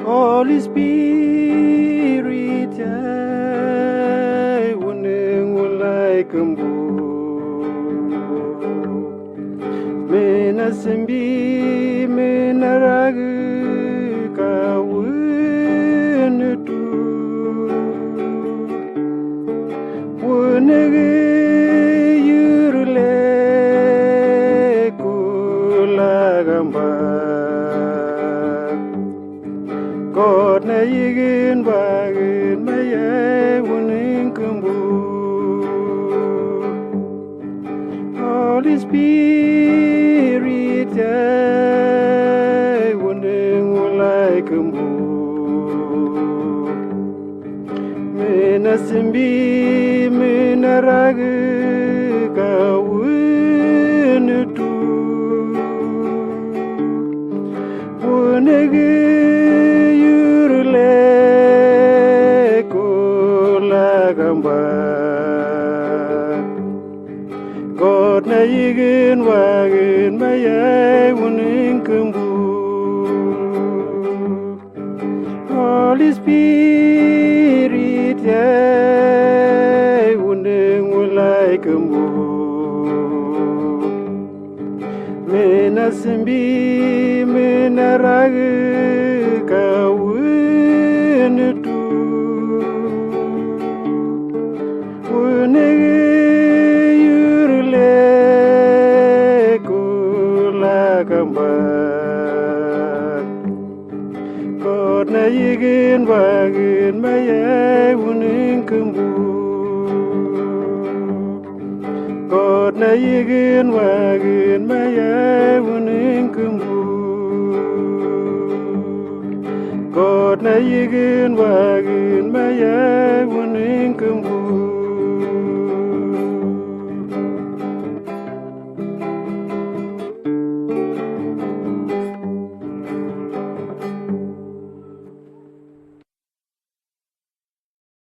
Holy Spirit, yai wuning ulai kumbu. Mena simbi, mena ragu kawunutu. Wunege yurule kulagamba. God na yigin bagin maye wuning kumbu. Holy Spirit, yai wuning ulai kumbu. Mena simbi, mena ragu kawunutu. Wunege God na yigin wagin mayay wuning kumbu. Holy Spirit, yay wuning ulay kumbu. Mena simbi, mena ragu kawunutu. Wunege yurule kulagamba. God na yigin wagin mayay wuning kumbu. God na yigin wagin mayay wuning kumbu. God na yigin wagin mayay